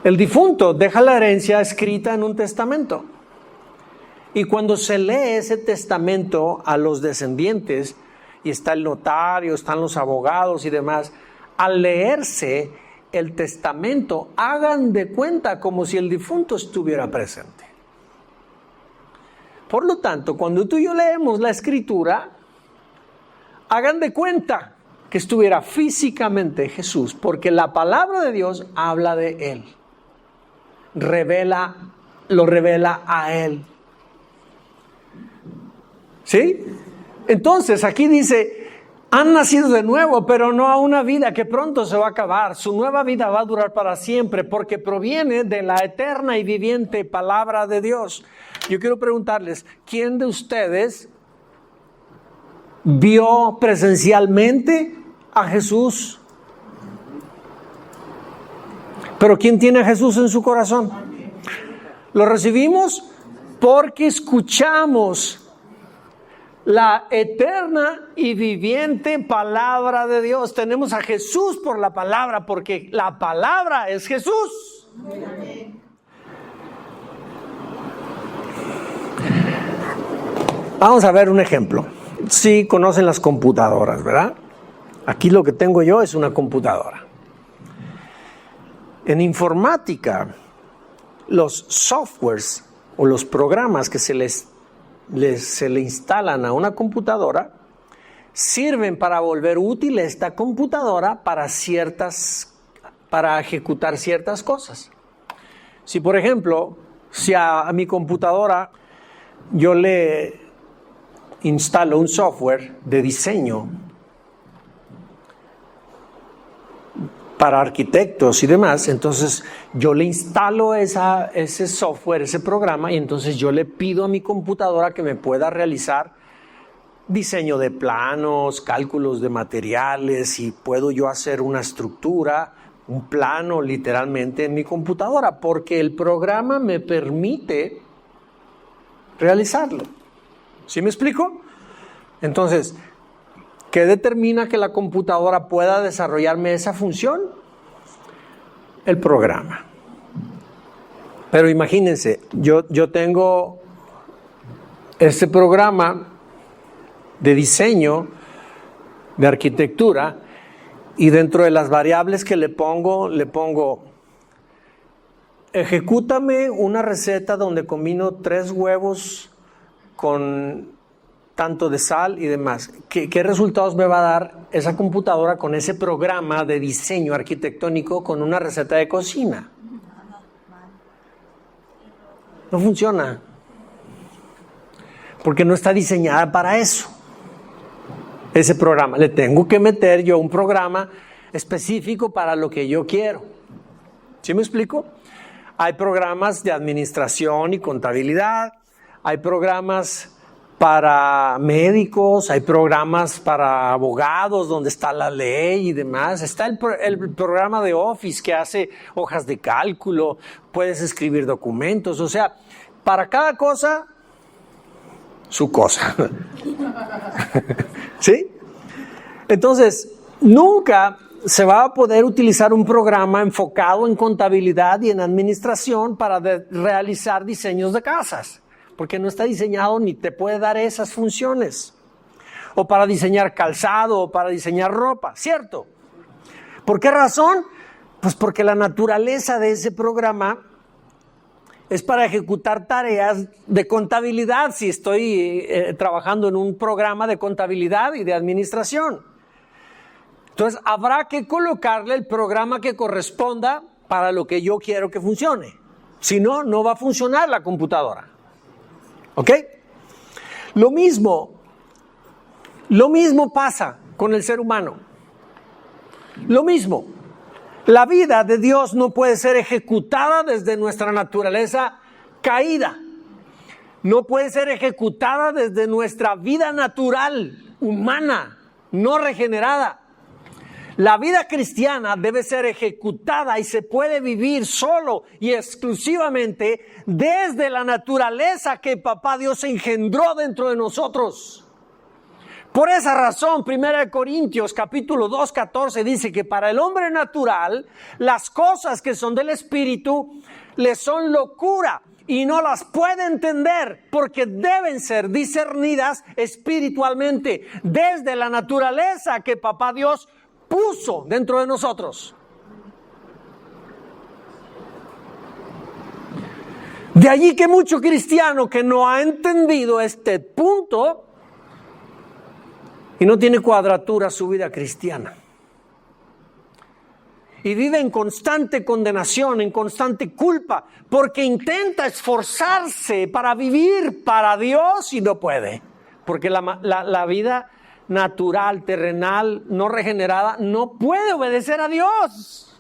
el difunto deja la herencia escrita en un testamento. Y cuando se lee ese testamento a los descendientes, y está el notario, están los abogados y demás, al leerse el testamento, hagan de cuenta como si el difunto estuviera presente. Por lo tanto, cuando tú y yo leemos la Escritura, hagan de cuenta que estuviera físicamente Jesús, porque la palabra de Dios habla de Él. Lo revela a Él. ¿Sí? Entonces, aquí dice, han nacido de nuevo, pero no a una vida que pronto se va a acabar. Su nueva vida va a durar para siempre, porque proviene de la eterna y viviente palabra de Dios. Yo quiero preguntarles, ¿quién de ustedes vio presencialmente a Jesús? Pero ¿quién tiene a Jesús en su corazón? Lo recibimos porque escuchamos la eterna y viviente palabra de Dios. Tenemos a Jesús por la palabra, porque la palabra es Jesús. Vamos a ver un ejemplo. Sí conocen las computadoras, ¿verdad? Aquí lo que tengo yo es una computadora. En informática, los softwares o los programas que se le instalan a una computadora sirven para volver útil esta computadora para ejecutar ciertas cosas. Si, por ejemplo, si a mi computadora yo le instalo un software de diseño, para arquitectos y demás. Entonces yo le instalo ese software, ese programa, y entonces yo le pido a mi computadora que me pueda realizar diseño de planos, cálculos de materiales, y puedo yo hacer una estructura, un plano literalmente en mi computadora, porque el programa me permite realizarlo. ¿Sí me explico? Entonces, ¿qué determina que la computadora pueda desarrollarme esa función? El programa. Pero imagínense, yo tengo este programa de diseño, de arquitectura, y dentro de las variables que le pongo, ejecútame una receta donde combino 3 huevos con tanto de sal y demás. ¿Qué resultados me va a dar esa computadora con ese programa de diseño arquitectónico con una receta de cocina? No funciona. Porque no está diseñada para eso. Ese programa. Le tengo que meter yo un programa específico para lo que yo quiero. ¿Sí me explico? Hay programas de administración y contabilidad. Hay programas para médicos, hay programas para abogados donde está la ley y demás. Está el programa de Office que hace hojas de cálculo, puedes escribir documentos, o sea, para cada cosa, su cosa. ¿Sí? Entonces, nunca se va a poder utilizar un programa enfocado en contabilidad y en administración para realizar diseños de casas, porque no está diseñado ni te puede dar esas funciones. O para diseñar calzado, o para diseñar ropa, ¿cierto? ¿Por qué razón? Pues porque la naturaleza de ese programa es para ejecutar tareas de contabilidad, si estoy trabajando en un programa de contabilidad y de administración. Entonces, habrá que colocarle el programa que corresponda para lo que yo quiero que funcione. Si no, no va a funcionar la computadora. ¿Ok? Lo mismo pasa con el ser humano. Lo mismo. La vida de Dios no puede ser ejecutada desde nuestra naturaleza caída. No puede ser ejecutada desde nuestra vida natural, humana, no regenerada. La vida cristiana debe ser ejecutada y se puede vivir solo y exclusivamente desde la naturaleza que Papá Dios engendró dentro de nosotros. Por esa razón, 1 Corintios capítulo 2, 14 dice que para el hombre natural, las cosas que son del Espíritu le son locura y no las puede entender porque deben ser discernidas espiritualmente desde la naturaleza que Papá Dios puso dentro de nosotros. De allí que mucho cristiano que no ha entendido este punto y no tiene cuadratura su vida cristiana y vive en constante condenación, en constante culpa, porque intenta esforzarse para vivir para Dios y no puede, porque la vida natural, terrenal, no regenerada, no puede obedecer a Dios.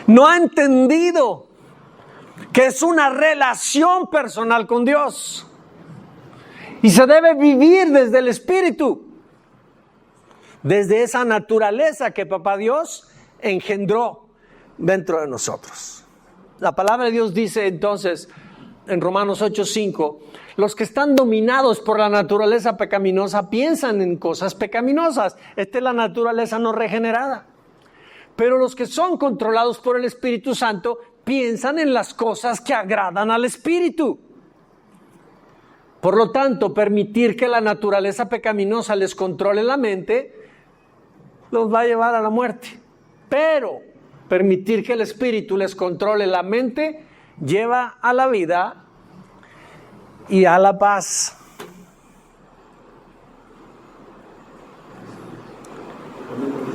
No ha entendido que es una relación personal con Dios y se debe vivir desde el Espíritu, desde esa naturaleza que Papá Dios engendró dentro de nosotros. La palabra de Dios dice entonces en Romanos 8:5, los que están dominados por la naturaleza pecaminosa piensan en cosas pecaminosas. Esta es la naturaleza no regenerada. Pero los que son controlados por el Espíritu Santo piensan en las cosas que agradan al Espíritu. Por lo tanto, permitir que la naturaleza pecaminosa les controle la mente los va a llevar a la muerte. Pero permitir que el Espíritu les controle la mente lleva a la vida y a la paz.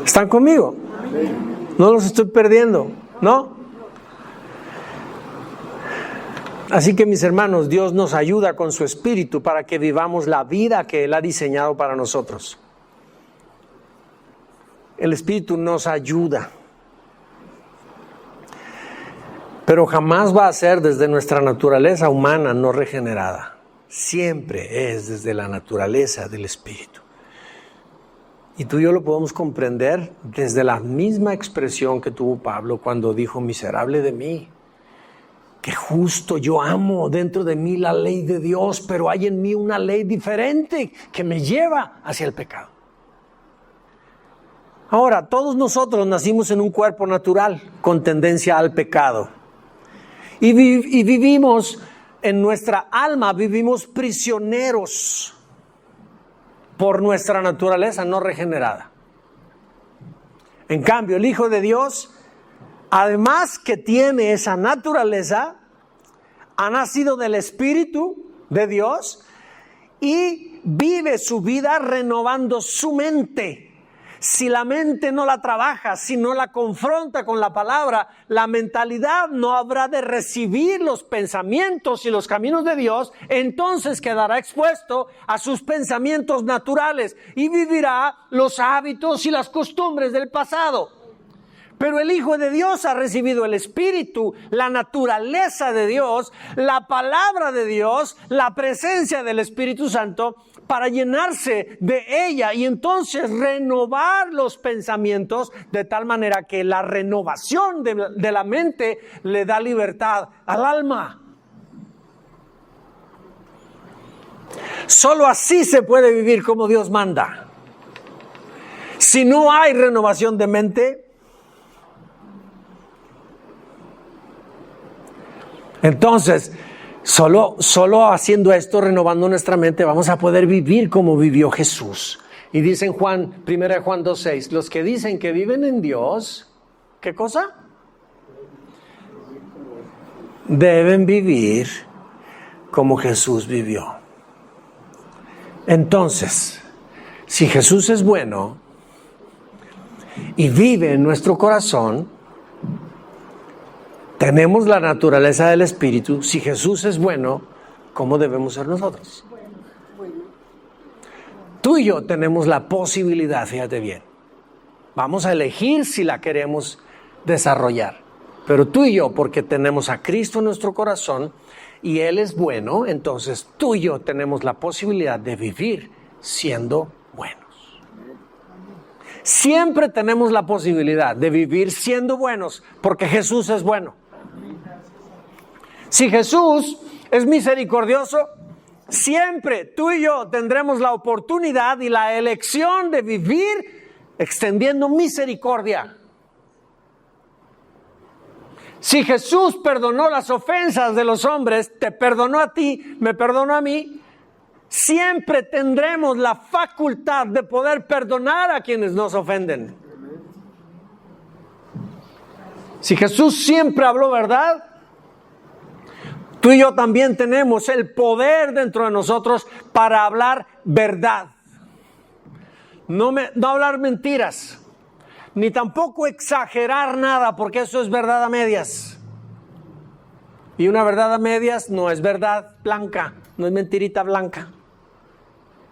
¿Están conmigo? No los estoy perdiendo, ¿no? Así que mis hermanos, Dios nos ayuda con su Espíritu para que vivamos la vida que Él ha diseñado para nosotros. el Espíritu nos ayuda. Pero jamás va a ser desde nuestra naturaleza humana no regenerada. Siempre es desde la naturaleza del Espíritu. Y tú y yo lo podemos comprender desde la misma expresión que tuvo Pablo cuando dijo: miserable de mí, que justo yo amo dentro de mí la ley de Dios, pero hay en mí una ley diferente que me lleva hacia el pecado. Ahora, todos nosotros nacimos en un cuerpo natural con tendencia al pecado. Y vivimos en nuestra alma, vivimos prisioneros por nuestra naturaleza no regenerada. En cambio, el Hijo de Dios, además que tiene esa naturaleza, ha nacido del Espíritu de Dios y vive su vida renovando su mente. Si la mente no la trabaja, si no la confronta con la palabra, la mentalidad no habrá de recibir los pensamientos y los caminos de Dios, entonces quedará expuesto a sus pensamientos naturales y vivirá los hábitos y las costumbres del pasado. Pero el Hijo de Dios ha recibido el Espíritu, la naturaleza de Dios, la palabra de Dios, la presencia del Espíritu Santo para llenarse de ella y entonces renovar los pensamientos de tal manera que la renovación de la mente le da libertad al alma. Solo así se puede vivir como Dios manda. Si no hay renovación de mente, entonces, solo haciendo esto, renovando nuestra mente, vamos a poder vivir como vivió Jesús. Y dice en 1 Juan 2:6, los que dicen que viven en Dios, ¿qué cosa? Deben vivir como Jesús vivió. Entonces, si Jesús es bueno y vive en nuestro corazón, tenemos la naturaleza del Espíritu. Si Jesús es bueno, ¿cómo debemos ser nosotros? Tú y yo tenemos la posibilidad, fíjate bien. Vamos a elegir si la queremos desarrollar. Pero tú y yo, porque tenemos a Cristo en nuestro corazón y Él es bueno, entonces tú y yo tenemos la posibilidad de vivir siendo buenos. Siempre tenemos la posibilidad de vivir siendo buenos porque Jesús es bueno. Si Jesús es misericordioso, siempre tú y yo tendremos la oportunidad y la elección de vivir extendiendo misericordia. Si Jesús perdonó las ofensas de los hombres, te perdonó a ti, me perdonó a mí, siempre tendremos la facultad de poder perdonar a quienes nos ofenden. Si Jesús siempre habló verdad, tú y yo también tenemos el poder dentro de nosotros para hablar verdad. No hablar mentiras, ni tampoco exagerar nada, porque eso es verdad a medias. Y una verdad a medias no es verdad blanca, no es mentirita blanca.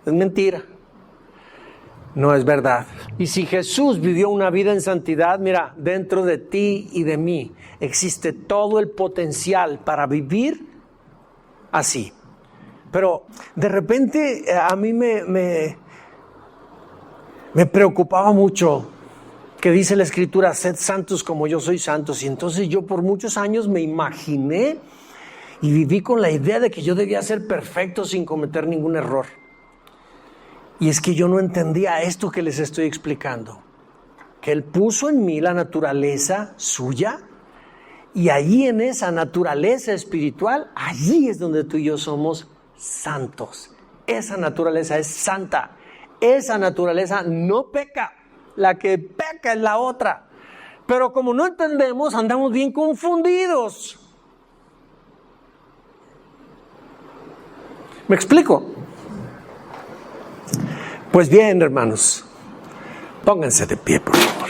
Es mentira. No es verdad. Y si Jesús vivió una vida en santidad, mira, dentro de ti y de mí existe todo el potencial para vivir así. Pero de repente a mí me preocupaba mucho que dice la Escritura, sed santos como yo soy santo. Y entonces yo por muchos años me imaginé y viví con la idea de que yo debía ser perfecto sin cometer ningún error. Y es que yo no entendía esto que les estoy explicando, que Él puso en mí la naturaleza suya y allí en esa naturaleza espiritual, allí es donde tú y yo somos santos. Esa naturaleza es santa, esa naturaleza no peca, la que peca es la otra. Pero como no entendemos, andamos bien confundidos. ¿Me explico? Pues bien, hermanos, pónganse de pie, por favor.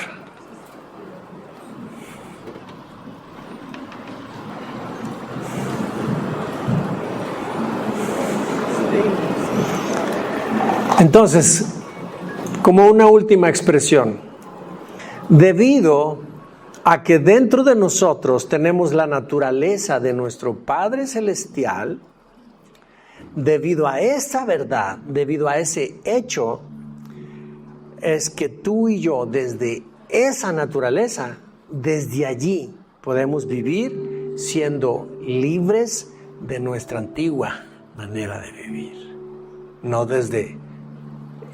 Entonces, como una última expresión, Debido a que dentro de nosotros tenemos la naturaleza de nuestro Padre Celestial, debido a esa verdad, debido a ese hecho, es que tú y yo, desde esa naturaleza, desde allí podemos vivir siendo libres de nuestra antigua manera de vivir, no desde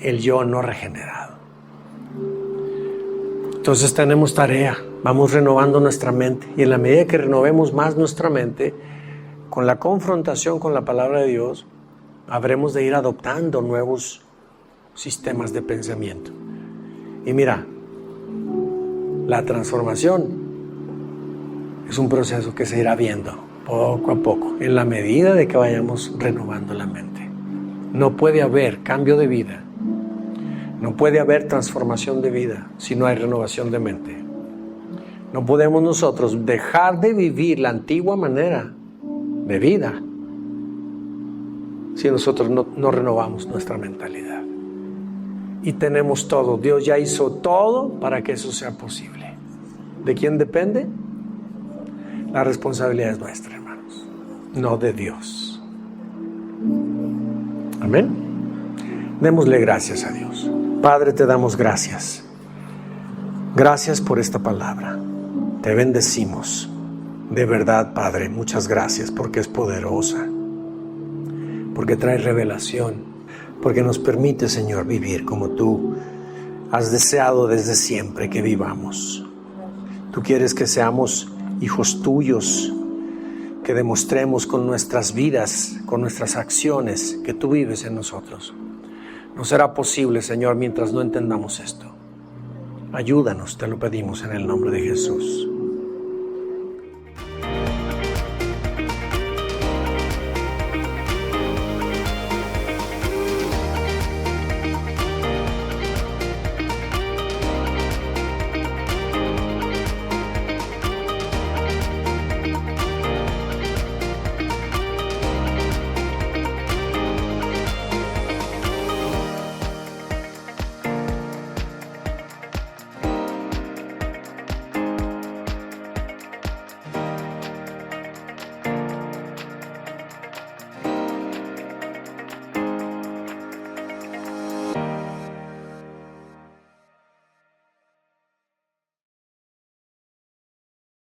el yo no regenerado. Entonces tenemos tarea, vamos renovando nuestra mente, y en la medida que renovemos más nuestra mente, con la confrontación con la palabra de Dios, habremos de ir adoptando nuevos sistemas de pensamiento. Y mira, la transformación es un proceso que se irá viendo poco a poco, en la medida de que vayamos renovando la mente. No puede haber cambio de vida, no puede haber transformación de vida si no hay renovación de mente. No podemos nosotros dejar de vivir la antigua manera de vida si nosotros no renovamos nuestra mentalidad. Y tenemos todo, Dios ya hizo todo para que eso sea posible. ¿De quién depende? La responsabilidad es nuestra, hermanos, no de Dios. Amén. Démosle gracias a Dios. Padre, te damos gracias. Gracias por esta palabra. Te bendecimos. De verdad, Padre, muchas gracias porque es poderosa, porque trae revelación, porque nos permite, Señor, vivir como tú has deseado desde siempre que vivamos. Tú quieres que seamos hijos tuyos, que demostremos con nuestras vidas, con nuestras acciones, que tú vives en nosotros. No será posible, Señor, mientras no entendamos esto. Ayúdanos, te lo pedimos en el nombre de Jesús.